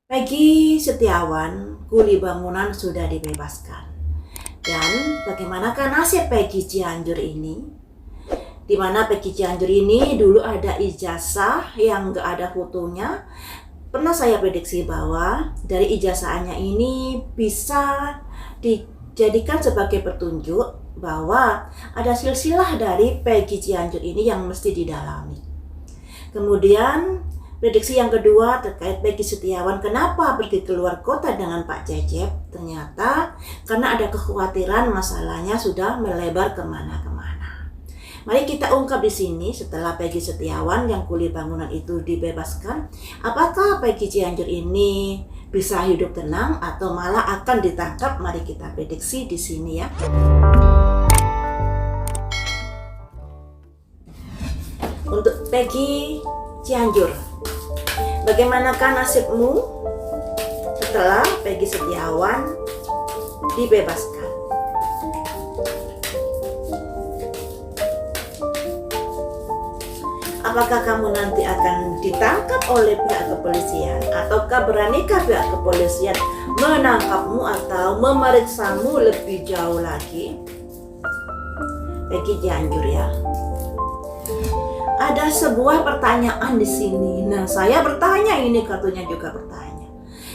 Peggy Setiawan, kuli bangunan sudah dibebaskan. Dan bagaimanakah nasib Peggy Cianjur ini? Di mana Peggy Cianjur ini dulu ada ijazah yang gak ada fotonya. Pernah saya prediksi bahwa dari ijazahnya ini bisa dijadikan sebagai petunjuk bahwa ada silsilah dari Peggy Cianjur ini yang mesti didalami. Kemudian prediksi yang kedua terkait Peggy Setiawan, kenapa pergi keluar kota dengan Pak Cecep? Ternyata karena ada kekhawatiran masalahnya sudah melebar kemana-kemana. Mari kita ungkap di sini setelah Peggy Setiawan yang kuli bangunan itu dibebaskan, apakah Peggy Cianjur ini bisa hidup tenang atau malah akan ditangkap? Mari kita prediksi di sini ya. Untuk Peggy Cianjur, bagaimanakah nasibmu setelah Peggy Setiawan dibebaskan? Apakah kamu nanti akan ditangkap oleh pihak kepolisian? Ataukah beranikah pihak kepolisian menangkapmu atau memeriksamu lebih jauh lagi? Peggy Cianjur ya. Ada sebuah pertanyaan di sini. Nah, saya bertanya, ini kartunya juga bertanya.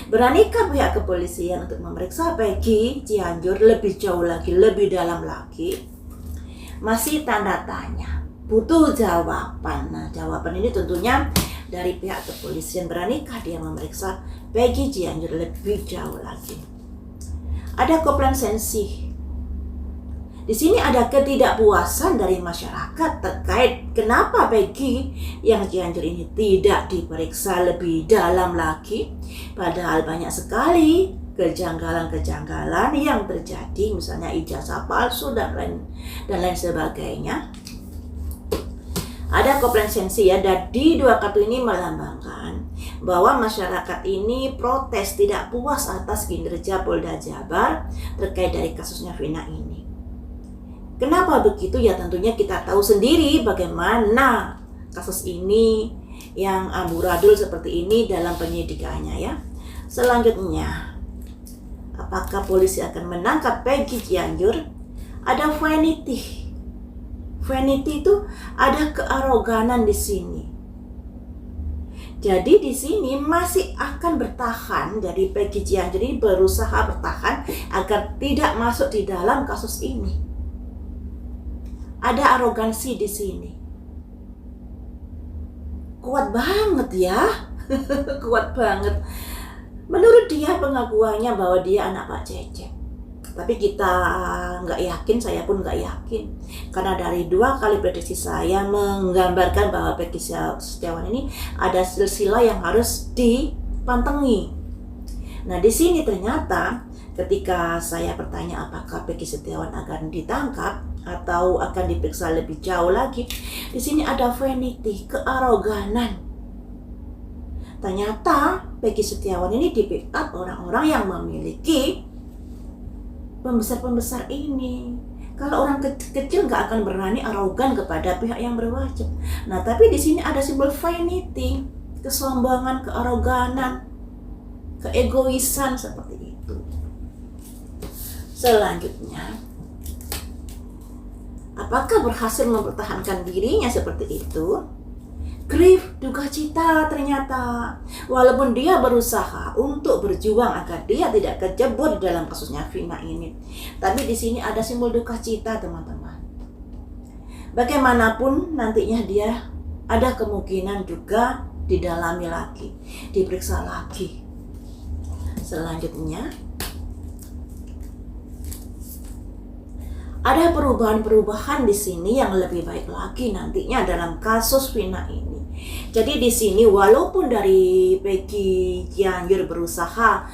Beranikah pihak kepolisian untuk memeriksa Peggy Cianjur lebih jauh lagi, lebih dalam lagi? Masih tanda tanya, butuh jawaban. Nah, jawaban ini tentunya dari pihak kepolisian. Beranikah dia memeriksa Peggy Cianjur lebih jauh lagi? Ada komplasensi. Di sini ada ketidakpuasan dari masyarakat terkait kenapa Peggy yang Cianjur ini tidak diperiksa lebih dalam lagi. Padahal banyak sekali kejanggalan-kejanggalan yang terjadi, misalnya ijazah palsu dan lain sebagainya. Ada komplasensi ya, dan di dua kartu ini melambangkan bahwa masyarakat ini protes, tidak puas atas kinerja Polda Jabar terkait dari kasusnya Vina ini. Kenapa begitu? Ya tentunya kita tahu sendiri bagaimana kasus ini yang amburadul seperti ini dalam penyidikannya ya. Selanjutnya, apakah polisi akan menangkap Peggy Cianjur? Ada vanity. Vanity itu ada kearoganan di sini. Jadi di sini masih akan bertahan, jadi Peggy Cianjur ini berusaha bertahan agar tidak masuk di dalam kasus ini. Ada arogansi di sini. Kuat banget ya. Kuat banget. Menurut dia pengakuannya bahwa dia anak Pak Cecep. Tapi kita nggak yakin, saya pun nggak yakin. Karena dari dua kali prediksi saya menggambarkan bahwa Peggy Setiawan ini ada silsilah yang harus dipantengi. Nah di sini ternyata ketika saya bertanya apakah Peggy Setiawan akan ditangkap atau akan diperiksa lebih jauh lagi, di sini ada vanity, kearoganan. Ternyata Peggy Setiawan ini di backup orang-orang yang memiliki pembesar-pembesar ini. Kalau orang kecil nggak akan berani arogan kepada pihak yang berwajib. Nah, tapi di sini ada simbol vanity, kesombongan, kearoganan, keegoisan seperti itu. Selanjutnya, apakah berhasil mempertahankan dirinya seperti itu? Grief, duka cita ternyata. Walaupun dia berusaha untuk berjuang agar dia tidak kejebur dalam kasusnya Vina ini, tapi di sini ada simbol duka cita, teman-teman. Bagaimanapun nantinya dia ada kemungkinan juga didalami lagi, diperiksa lagi. Selanjutnya, ada perubahan-perubahan di sini yang lebih baik lagi nantinya dalam kasus Vina ini. Jadi di sini walaupun dari Peggy Cianjur berusaha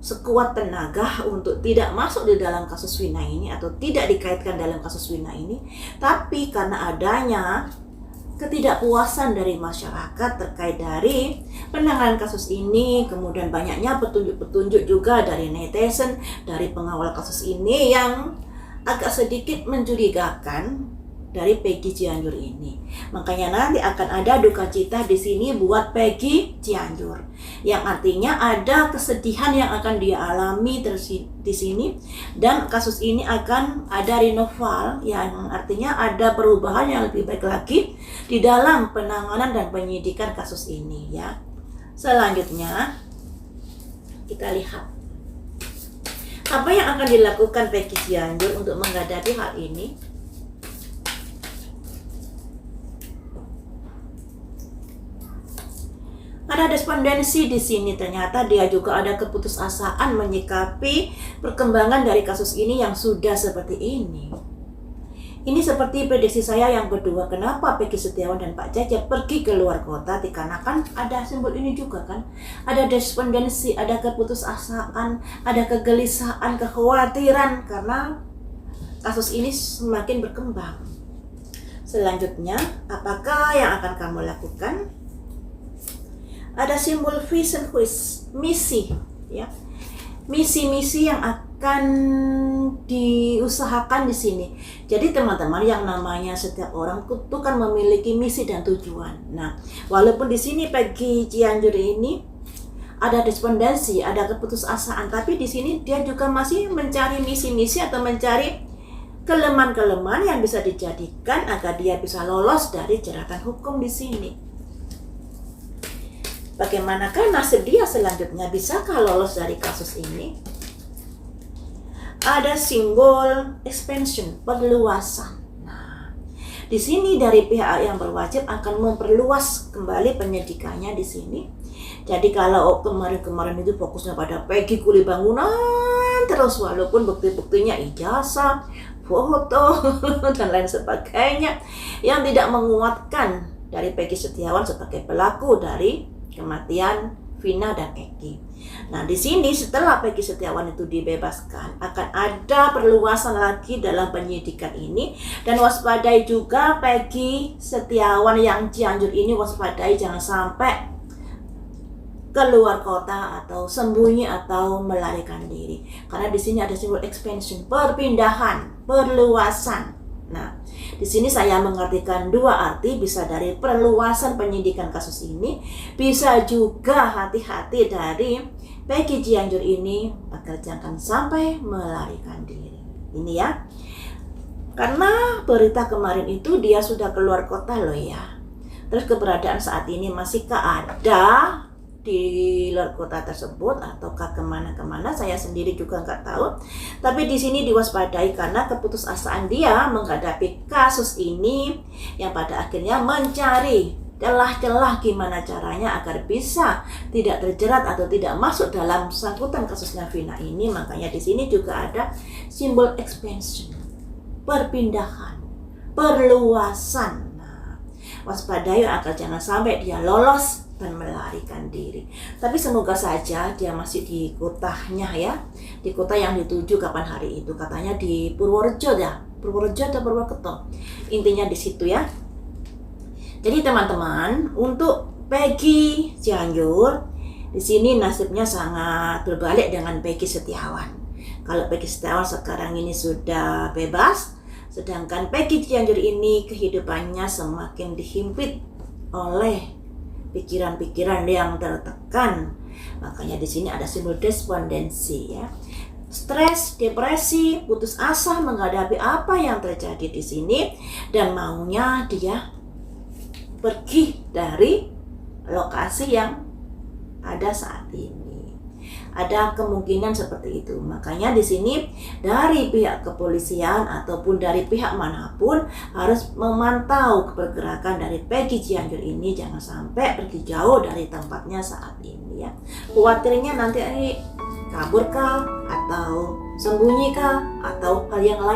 sekuat tenaga untuk tidak masuk di dalam kasus Vina ini atau tidak dikaitkan dalam kasus Vina ini, tapi karena adanya ketidakpuasan dari masyarakat terkait dari penanganan kasus ini, kemudian banyaknya petunjuk-petunjuk juga dari netizen, dari pengawal kasus ini yang agak sedikit mencurigakan. dari Peggy Cianjur ini. Makanya nanti akan ada duka cita di sini buat Peggy Cianjur. Yang artinya ada kesedihan yang akan dia alami di sini, dan kasus ini akan ada renoval, yang artinya ada perubahan yang lebih baik lagi di dalam penanganan dan penyidikan kasus ini ya. Selanjutnya kita lihat apa yang akan dilakukan Peggy Cianjur untuk menghadapi hal ini. Ada respondensi di sini, ternyata dia juga ada keputusasaan menyikapi perkembangan dari kasus ini yang sudah seperti ini. Ini seperti prediksi saya yang kedua, kenapa Peggy Setiawan dan Pak Cecep pergi ke luar kota, dikarenakan ada simbol ini juga kan. Ada respondensi, ada keputusasaan, ada kegelisahan, kekhawatiran karena kasus ini semakin berkembang. Selanjutnya, apakah yang akan kamu lakukan? Ada simbol vision quest, misi ya. Misi-misi yang akan diusahakan di sini. Jadi teman-teman, yang namanya setiap orang itu kan memiliki misi dan tujuan. Nah, walaupun di sini Peggy Cianjur ini ada respondensi, ada keputusasaan, tapi di sini dia juga masih mencari misi-misi atau mencari kelemahan-kelemahan yang bisa dijadikan agar dia bisa lolos dari jeratan hukum di sini. Bagaimanakah nasib dia selanjutnya? Bisakah lolos dari kasus ini? Ada simbol expansion, perluasan. Nah, di sini dari pihak yang berwajib akan memperluas kembali penyidikannya di sini. Jadi kalau kemarin-kemarin itu fokusnya pada Peggy kuli bangunan terus, walaupun bukti-buktinya ijazah, foto dan lain sebagainya yang tidak menguatkan dari Peggy Setiawan sebagai pelaku dari kematian Vina dan Eki. Nah, di sini setelah Peggy Setiawan itu dibebaskan, akan ada perluasan lagi dalam penyidikan ini, dan waspadai juga Peggy Setiawan yang Cianjur ini, waspadai jangan sampai keluar kota atau sembunyi atau melarikan diri. Karena di sini ada simbol expansion, perpindahan, perluasan. Nah, di sini saya mengartikan dua arti, bisa dari perluasan penyidikan kasus ini, bisa juga hati-hati dari Peggy Cianjur ini agar jangan sampai melarikan diri. Ini ya. Karena berita kemarin itu dia sudah keluar kota loh ya. Terus keberadaan saat ini masihkah ada di luar kota tersebut ataukah kemana-kemana, saya sendiri juga nggak tahu. Tapi di sini diwaspadai karena keputusasaan dia menghadapi kasus ini yang pada akhirnya mencari celah-celah gimana caranya agar bisa tidak terjerat atau tidak masuk dalam sangkutan kasusnya Vina ini. Makanya di sini juga ada simbol expansion, perpindahan, perluasan. Nah, waspadai agar jangan sampai dia lolos dan melarikan diri. Tapi semoga saja dia masih di kotanya ya, di kota yang dituju kapan hari itu, katanya di Purworejo ya, Purworejo atau Purwokerto, intinya di situ ya. Jadi teman-teman, untuk Peggy Cianjur di sini nasibnya sangat berbalik dengan Peggy Setiawan. Kalau Peggy Setiawan sekarang ini sudah bebas, sedangkan Peggy Cianjur ini kehidupannya semakin dihimpit oleh pikiran-pikiran yang tertekan. Makanya di sini ada simbol despondensi ya. Stres, depresi, putus asa menghadapi apa yang terjadi di sini, dan maunya dia pergi dari lokasi yang ada saat ini. Ada kemungkinan seperti itu. Makanya di sini dari pihak kepolisian ataupun dari pihak manapun harus memantau pergerakan dari Peggy Cianjur ini, jangan sampai pergi jauh dari tempatnya saat ini ya. Khawatirnya nanti kaburkah atau sembunyi kah atau hal yang lain.